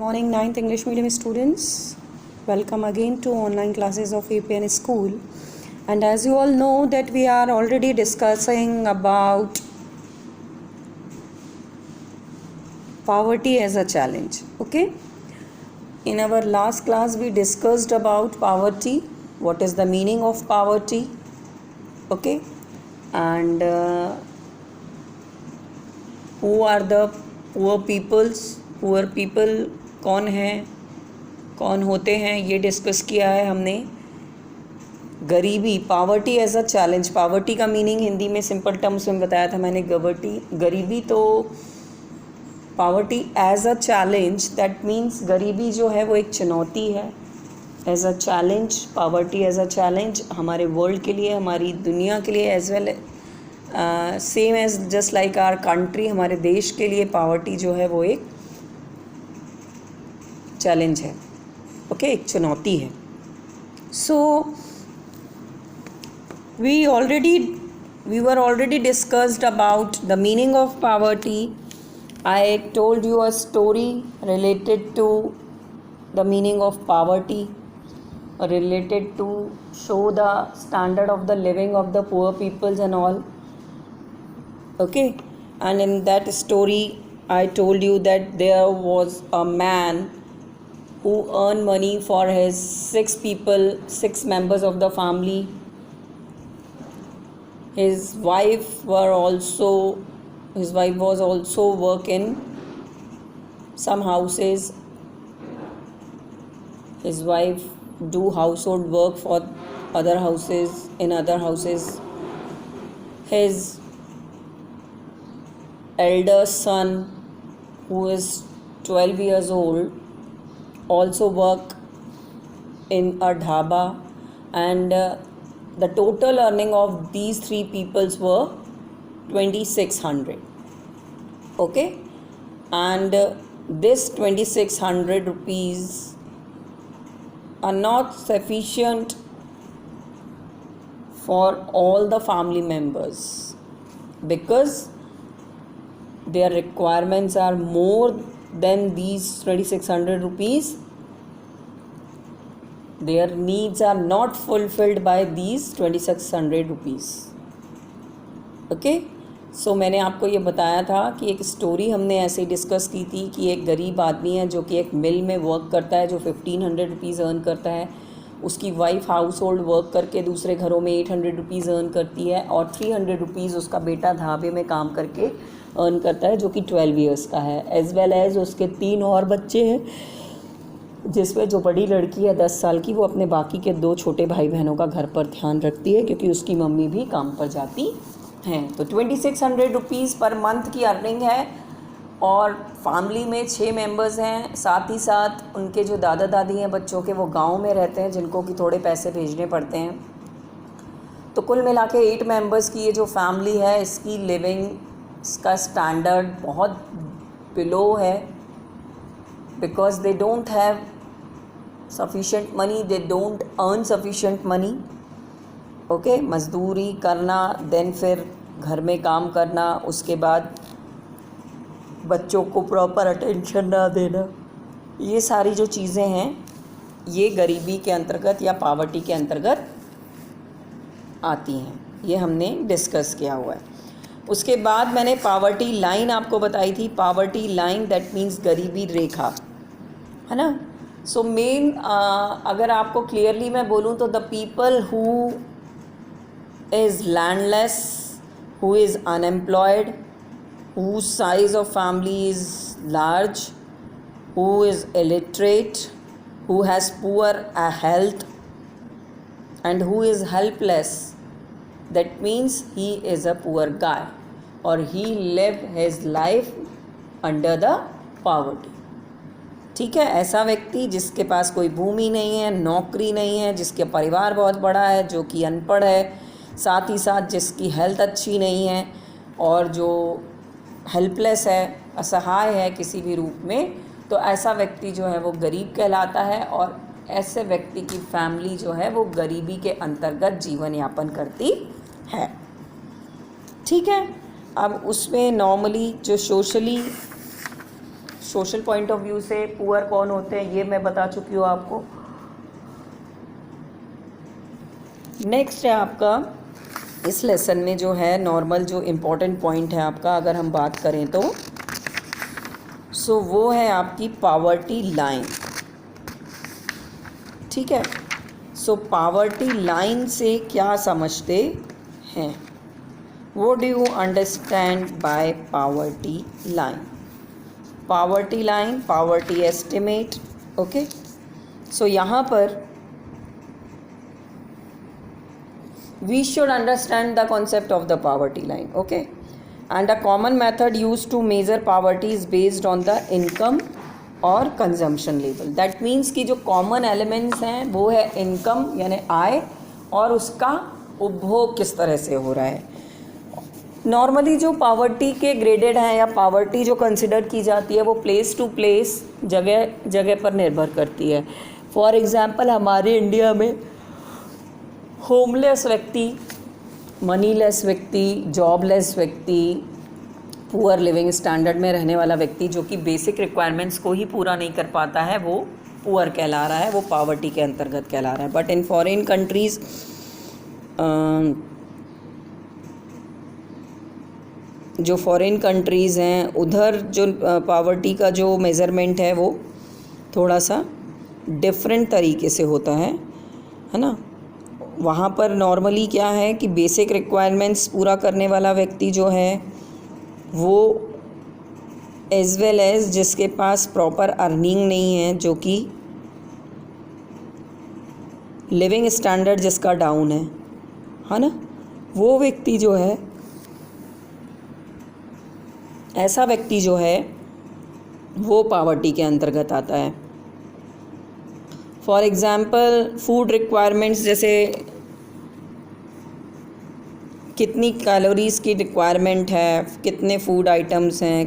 Morning 9th English medium students, welcome again to online classes of APN school. And as you all know that we are already discussing about poverty as a challenge. Okay, in our last class we discussed about poverty, what is the meaning of poverty. Okay, and who are the poor people कौन हैं, कौन होते हैं, ये discuss किया है हमने. गरीबी, poverty as a challenge. Poverty का मीनिंग हिंदी में सिंपल टर्म्स में बताया था मैंने. गरीबी तो poverty as a challenge, that means गरीबी जो है वो एक चुनौती है. As a challenge, poverty as a challenge हमारे वर्ल्ड के लिए, हमारी दुनिया के लिए, as well same as just like our country, हमारे देश के लिए पावर्टी जो है वो एक चैलेंज है. ओके, एक चुनौती है. सो we were already discussed about the meaning of poverty. I told you a story related to the meaning of poverty, related to show the standard of the living of the poor peoples and all. Okay, and in that story I told you that there was a man who earned money for his six members of the family. His wife was also work in some houses. His wife do household work for other houses, in other houses. His elder son, who is 12 years old, also work in a dhaba, and the total earning of these three peoples were 2600. Okay, and this 2600 rupees are not sufficient for all the family members, because their requirements are more than these 2600 rupees. Their needs are not fulfilled by these 2600 rupees. Okay, सो मैंने आपको ये बताया था कि एक story हमने ऐसे discuss की थी कि एक गरीब आदमी है जो कि एक मिल में वर्क करता है, जो 1500 रुपीज़ अर्न करता है. उसकी वाइफ हाउस होल्ड वर्क करके दूसरे घरों में 800 रुपीज़ अर्न करती है, और 300 रुपीज़ उसका बेटा ढाबे में काम करके अर्न करता है, जो कि 12 ईयर्स का है. एज वेल एज उसके 3 और बच्चे हैं, जिसमें जो बड़ी लड़की है 10 साल की, वो अपने बाकी के 2 छोटे भाई बहनों का घर पर ध्यान रखती है, क्योंकि उसकी मम्मी भी काम पर जाती हैं. तो 2600 रुपीज़ पर मंथ की अर्निंग है, और फैमिली में 6 मेंबर्स हैं. साथ ही साथ उनके जो दादा दादी हैं बच्चों के, वो गांव में रहते हैं, जिनको कि थोड़े पैसे भेजने पड़ते हैं. तो कुल मिला के 8 मेंबर्स की ये जो फैमिली है, इसकी लिविंग का स्टैंडर्ड बहुत बिलो है, because they don't have sufficient money, they don't earn sufficient money. Okay, मज़दूरी करना, देन फिर घर में काम करना, उसके बाद बच्चों को प्रॉपर अटेंशन ना देना, ये सारी जो चीज़ें हैं ये गरीबी के अंतर्गत या पावर्टी के अंतर्गत आती हैं. ये हमने डिस्कस किया हुआ है. उसके बाद मैंने पावर्टी लाइन आपको बताई थी. पावर्टी लाइन दैट मीन्स गरीबी रेखा, है ना. सो मेन अगर आपको क्लियरली मैं बोलूँ तो the people who is landless, who is unemployed, whose size of family is large, who is illiterate, who has poor health, and who is helpless, that means he is a poor guy, or he live his life under the poverty. ठीक है, ऐसा व्यक्ति जिसके पास कोई भूमि नहीं है, नौकरी नहीं है, जिसके परिवार बहुत बड़ा है, जो कि अनपढ़ है, साथ ही साथ जिसकी हेल्थ अच्छी नहीं है, और जो हेल्पलेस है, असहाय है किसी भी रूप में, तो ऐसा व्यक्ति जो है वो गरीब कहलाता है. और ऐसे व्यक्ति की फैमिली जो है वो गरीबी के अंतर्गत जीवन यापन करती है. ठीक है, अब उसमें नॉर्मली जो सोशल पॉइंट ऑफ व्यू से पुअर कौन होते हैं ये मैं बता चुकी हूँ आपको। नेक्स्ट है आपका इस लेसन में जो है नॉर्मल जो इम्पोर्टेंट पॉइंट है आपका, अगर हम बात करें तो सो वो है आपकी पावर्टी लाइन। ठीक है, सो पावर्टी लाइन से क्या समझते हैं, what do you understand by poverty line? Poverty line, poverty estimate. Okay, so यहाँ पर we should understand the concept of the poverty line, okay, and a common method used to measure poverty is based on the income और consumption level. that means कि जो common elements हैं वो है income यानी आय और उसका उपभोग किस तरह से हो रहा है। नॉर्मली जो पावर्टी के ग्रेडेड हैं या पावर्टी जो कंसिडर की जाती है वो प्लेस टू प्लेस, जगह जगह पर निर्भर करती है। फॉर एग्ज़ाम्पल हमारे इंडिया में होमलेस व्यक्ति, मनीलेस व्यक्ति, जॉबलेस व्यक्ति, पुअर लिविंग स्टैंडर्ड में रहने वाला व्यक्ति जो कि बेसिक रिक्वायरमेंट्स को ही पूरा नहीं कर पाता है वो पुअर कहला रहा है, वो पावर्टी के अंतर्गत कहला रहा है। बट इन फॉरेन कंट्रीज़ जो फॉरेन कंट्रीज़ हैं उधर जो पावर्टी का जो मेज़रमेंट है वो थोड़ा सा डिफरेंट तरीके से होता है ना। वहाँ पर नॉर्मली क्या है कि बेसिक रिक्वायरमेंट्स पूरा करने वाला व्यक्ति जो है वो एज़ वेल एज़ जिसके पास प्रॉपर अर्निंग नहीं है, जो कि लिविंग स्टैंडर्ड जिसका डाउन है ना, वो व्यक्ति जो है, ऐसा व्यक्ति जो है वो पावर्टी के अंतर्गत आता है। फॉर एग्ज़ाम्पल फूड रिक्वायरमेंट्स, जैसे कितनी कैलोरीज़ की रिक्वायरमेंट है, कितने फूड आइटम्स हैं,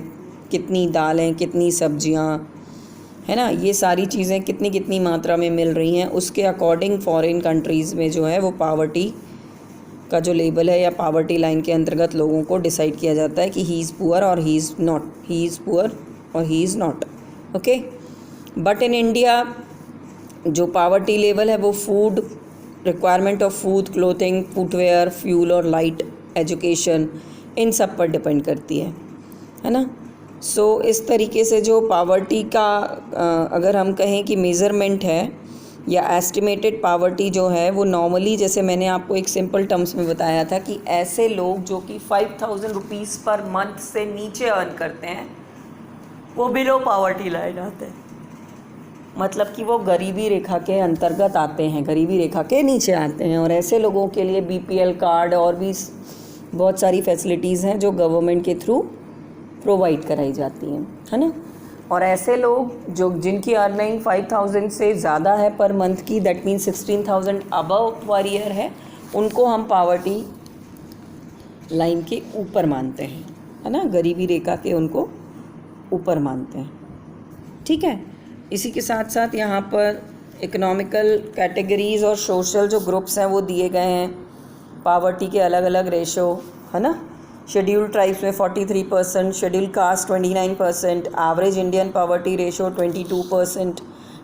कितनी दालें, कितनी सब्जियां, है ना, ये सारी चीज़ें कितनी कितनी मात्रा में मिल रही हैं, उसके अकॉर्डिंग फॉरेन कंट्रीज़ में जो है वो पावर्टी का जो लेबल है या पावर्टी लाइन के अंतर्गत लोगों को डिसाइड किया जाता है कि ही इज़ पुअर और he is not, he is poor और he is not. Okay, but in India जो पावर्टी लेवल है वो food requirement of food, clothing, footwear, fuel और लाइट एजुकेशन, इन सब पर डिपेंड करती है ना। सो इस तरीके से जो पावर्टी का अगर हम कहें कि मेज़रमेंट है या एस्टिमेटेड पावर्टी जो है वो नॉर्मली, जैसे मैंने आपको एक सिंपल टर्म्स में बताया था कि ऐसे लोग जो कि 5000 रुपीज़ पर मंथ से नीचे अर्न करते हैं वो बिलो पावर्टी लाइन आते हैं, मतलब कि वो गरीबी रेखा के अंतर्गत आते हैं, गरीबी रेखा के नीचे आते हैं। और ऐसे लोगों के लिए बीपीएल कार्ड और भी बहुत सारी फैसिलिटीज़ हैं जो गवर्नमेंट के थ्रू प्रोवाइड कराई जाती हैं, है ना। और ऐसे लोग जो जिनकी अर्निंग 5000 से ज़्यादा है पर मंथ की, that means 16000 above per year है, उनको हम पावर्टी लाइन के ऊपर मानते हैं, है ना, गरीबी रेखा के उनको ऊपर मानते हैं। ठीक है, इसी के साथ साथ यहाँ पर इकोनॉमिकल कैटेगरीज़ और सोशल जो ग्रुप्स हैं वो दिए गए हैं, पावर्टी के अलग अलग रेशो, है ना। शेड्यूल्ड ट्राइब्स में 43%, scheduled caste 29%, average Indian poverty ratio 22%,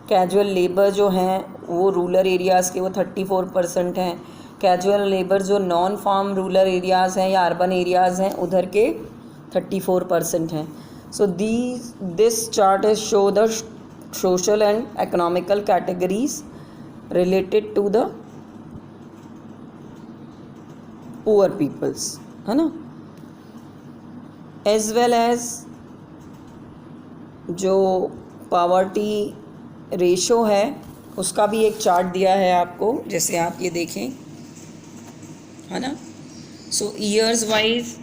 casual labour जो हैं वो रूरल एरियाज़ के वो 34% हैं, कैजुअल लेबर जो नॉन फार्म रूरल एरियाज़ हैं या अर्बन एरियाज़ हैं उधर के 34% हैं। So this chart is show the social and economical categories related to the poor peoples, है ना, as well as जो पावर्टी रेशो है उसका भी एक चार्ट दिया है आपको, जैसे आप ये देखें, है ना। So years wise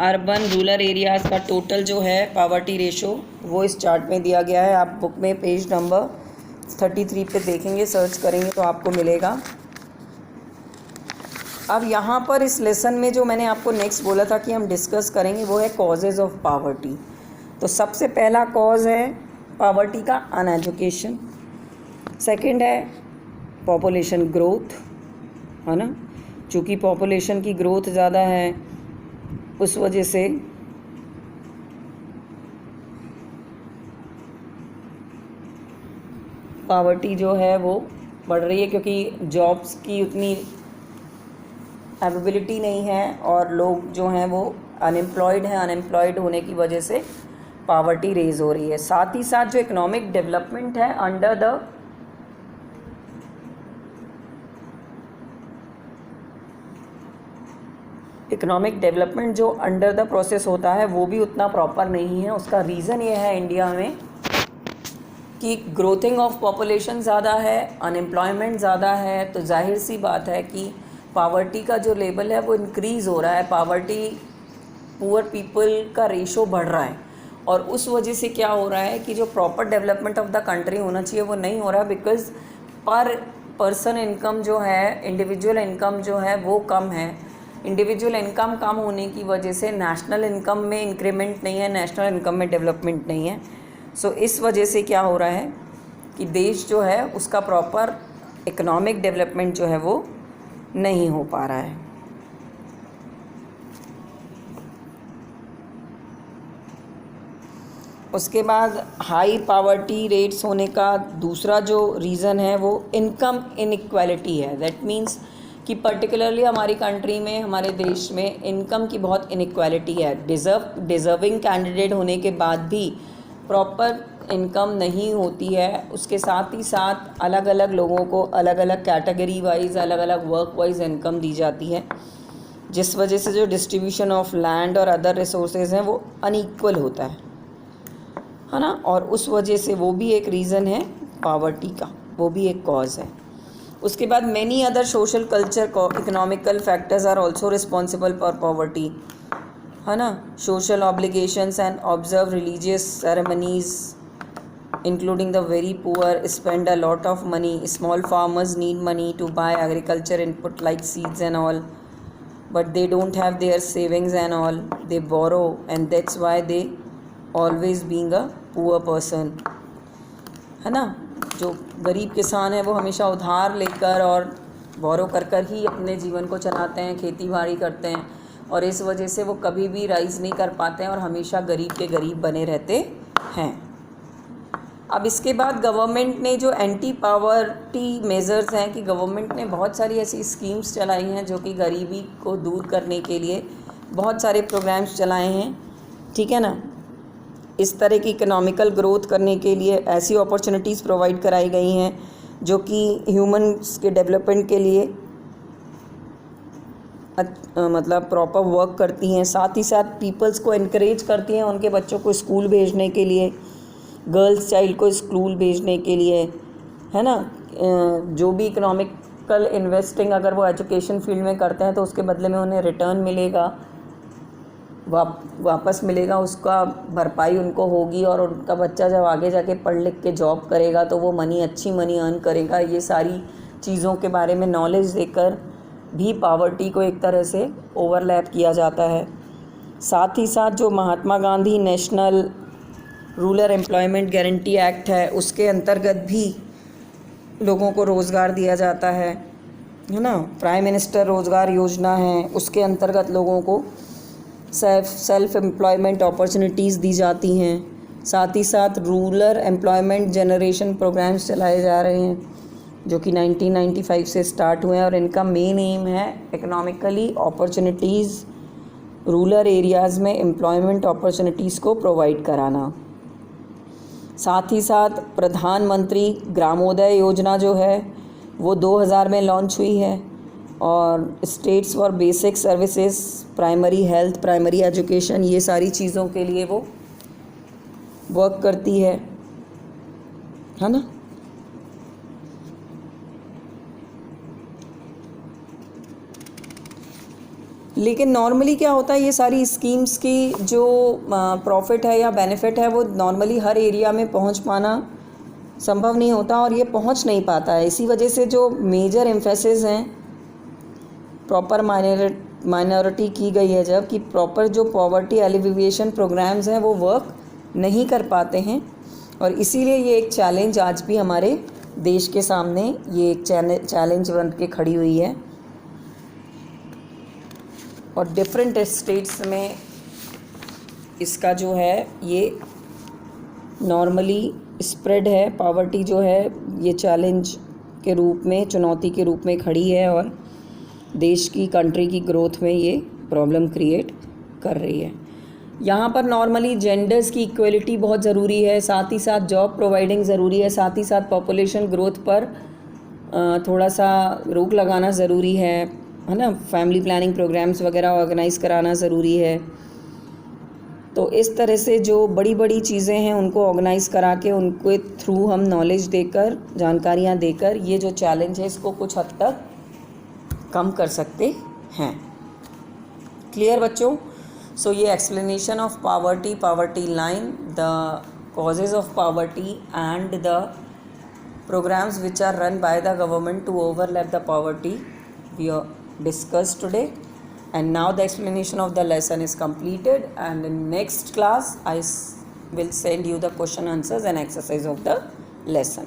urban rural areas का टोटल जो है पावर्टी रेशो वो इस चार्ट में दिया गया है। आप बुक में पेज नंबर 33 पे देखेंगे, सर्च करेंगे तो आपको मिलेगा। अब यहाँ पर इस लेसन में जो मैंने आपको नेक्स्ट बोला था कि हम डिस्कस करेंगे वो है कॉजेज़ ऑफ पावर्टी। तो सबसे पहला कॉज है पावर्टी का अनएजुकेशन, सेकंड है पॉपुलेशन ग्रोथ, है ना, चूँकि पॉपुलेशन की ग्रोथ ज़्यादा है उस वजह से पावर्टी जो है वो बढ़ रही है, क्योंकि जॉब्स की उतनी अवेलेबिलिटी नहीं है और लोग जो हैं वो अनएम्प्लॉयड हैं। अनएम्प्लॉयड होने की वजह से पावर्टी रेज हो रही है। साथ ही साथ जो इकोनॉमिक डेवलपमेंट है अंडर द इकोनॉमिक डेवलपमेंट जो अंडर द प्रोसेस होता है वो भी उतना प्रॉपर नहीं है। उसका रीज़न ये है इंडिया में कि ग्रोथिंग ऑफ पॉपुलेशन ज़्यादा है, अनएम्प्लॉयमेंट ज़्यादा है, तो जाहिर सी बात है कि पावर्टी का जो लेवल है वो इंक्रीज़ हो रहा है। पावर्टी पुअर पीपल का रेशो बढ़ रहा है और उस वजह से क्या हो रहा है कि जो proper development of the country होना चाहिए वो नहीं हो रहा, बिकॉज पर पर्सन इनकम जो है, इंडिविजुअल इनकम जो है वो कम है। इंडिविजुअल इनकम कम होने की वजह से नेशनल इनकम में इंक्रीमेंट नहीं है, नेशनल इनकम में डेवलपमेंट नहीं है। सो इस वजह से क्या हो रहा है कि देश जो है उसका प्रॉपर इकोनॉमिक डेवलपमेंट जो है वो नहीं हो पा रहा है। उसके बाद हाई पावर्टी रेट्स होने का दूसरा जो रीज़न है वो इनकम इनइक्वालिटी है। दैट मीन्स कि पर्टिकुलरली हमारी कंट्री में, हमारे देश में इनकम की बहुत इनइक्वालिटी है। डिज़र्विंग कैंडिडेट होने के बाद भी प्रॉपर इनकम नहीं होती है। उसके साथ ही साथ अलग अलग लोगों को अलग अलग कैटेगरी वाइज, अलग अलग वर्क वाइज इनकम दी जाती है, जिस वजह से जो डिस्ट्रीब्यूशन ऑफ लैंड और अदर रिसोर्सेज हैं वो अनइक्वल होता है ना। और उस वजह से वो भी एक रीज़न है पावर्टी का, वो भी एक कॉज है। उसके बाद many other social, culture, economical factors are also responsible for poverty, है ना। Social obligations and observe religious ceremonies including the very poor spend a lot of money. Small farmers need money to buy agriculture input like seeds and all, but they don't have their savings and all, they borrow, and that's why they always being a poor person, है ना। जो गरीब किसान है वो हमेशा उधार लेकर और बोरो कर कर ही अपने जीवन को चलाते हैं, खेती बाड़ी करते हैं, और इस वजह से वो कभी भी राइज़ नहीं कर पाते हैं और हमेशा गरीब के गरीब बने रहते हैं। अब इसके बाद गवर्नमेंट ने जो एंटी पावर्टी मेज़र्स हैं, कि गवर्नमेंट ने बहुत सारी ऐसी स्कीम्स चलाई हैं जो कि गरीबी को दूर करने के लिए बहुत सारे प्रोग्राम्स चलाए हैं, ठीक है ना। इस तरह की इकोनॉमिकल ग्रोथ करने के लिए ऐसी अपॉर्चुनिटीज़ प्रोवाइड कराई गई हैं जो कि ह्यूमन्स के डेवलपमेंट के लिए मतलब प्रॉपर वर्क करती हैं। साथ ही साथ पीपल्स को इनकरेज करती हैं उनके बच्चों को स्कूल भेजने के लिए, गर्ल्स चाइल्ड को स्कूल भेजने के लिए, है ना। जो भी इकोनॉमिकल इन्वेस्टिंग अगर वो एजुकेशन फील्ड में करते हैं तो उसके बदले में उन्हें रिटर्न मिलेगा, वापस मिलेगा, उसका भरपाई उनको होगी, और उनका बच्चा जब आगे जाके पढ़ लिख के जॉब करेगा तो वो अच्छी मनी अर्न करेगा। ये सारी चीज़ों के बारे में नॉलेज देकर भी पावर्टी को एक तरह से ओवरलैप किया जाता है। साथ ही साथ जो Mahatma Gandhi National Rural Employment Guarantee Act है उसके अंतर्गत भी लोगों को रोज़गार दिया जाता है ना। प्राइम मिनिस्टर रोज़गार योजना है, उसके अंतर्गत लोगों को सेल्फ एम्प्लॉयमेंट अपॉर्चुनिटीज़ दी जाती हैं। साथ ही साथ रूरल एम्प्लॉयमेंट जनरेशन प्रोग्राम्स चलाए जा रहे हैं जो कि 1995 से स्टार्ट हुए हैं, और इनका मेन एम है इकोनॉमिकली अपॉर्चुनिटीज़ रूरल एरियाज़ में एम्प्लॉयमेंट अपॉर्चुनिटीज़ को प्रोवाइड कराना। साथ ही साथ प्रधानमंत्री ग्रामोदय योजना जो है वो 2000 में लॉन्च हुई है, और states for basic services, primary health, primary education, ये सारी चीज़ों के लिए वो वर्क करती है ना। लेकिन नॉर्मली क्या होता है, ये सारी स्कीम्स की जो प्रॉफिट है या बेनिफिट है वो नॉर्मली हर एरिया में पहुंच पाना संभव नहीं होता, और ये पहुंच नहीं पाता है। इसी वजह से जो मेजर एम्फेसिस हैं प्रॉपर माइनॉरिटी की गई है, जब कि प्रॉपर जो पॉवर्टी एलिविएशन प्रोग्राम्स हैं वो वर्क नहीं कर पाते हैं, और इसीलिए ये एक चैलेंज आज भी हमारे देश के सामने ये एक चैलेंज बन के खड़ी हुई है। और डिफरेंट स्टेट्स में इसका जो है ये नॉर्मली स्प्रेड है, पावर्टी जो है ये चैलेंज के रूप में, चुनौती के रूप में खड़ी है और देश की, कंट्री की ग्रोथ में ये प्रॉब्लम क्रिएट कर रही है। यहाँ पर नॉर्मली जेंडर्स की इक्वलिटी बहुत ज़रूरी है, साथ ही साथ जॉब प्रोवाइडिंग ज़रूरी है, साथ ही साथ पॉपुलेशन ग्रोथ पर थोड़ा सा रोक लगाना ज़रूरी है ना। फैमिली प्लानिंग प्रोग्राम्स वगैरह ऑर्गेनाइज़ कराना ज़रूरी है। तो इस तरह से जो बड़ी बड़ी चीज़ें हैं उनको ऑर्गेनाइज़ करा के उनके थ्रू हम नॉलेज देकर, जानकारियाँ देकर ये जो चैलेंज है इसको कुछ हद तक कम कर सकते हैं। क्लियर बच्चों? सो ये explanation of poverty, poverty line, the causes of poverty and the programs which are run by the government to overlap the poverty we discussed today. And now the explanation of the lesson is completed, and in next class I will send you the question answers and exercise of the lesson.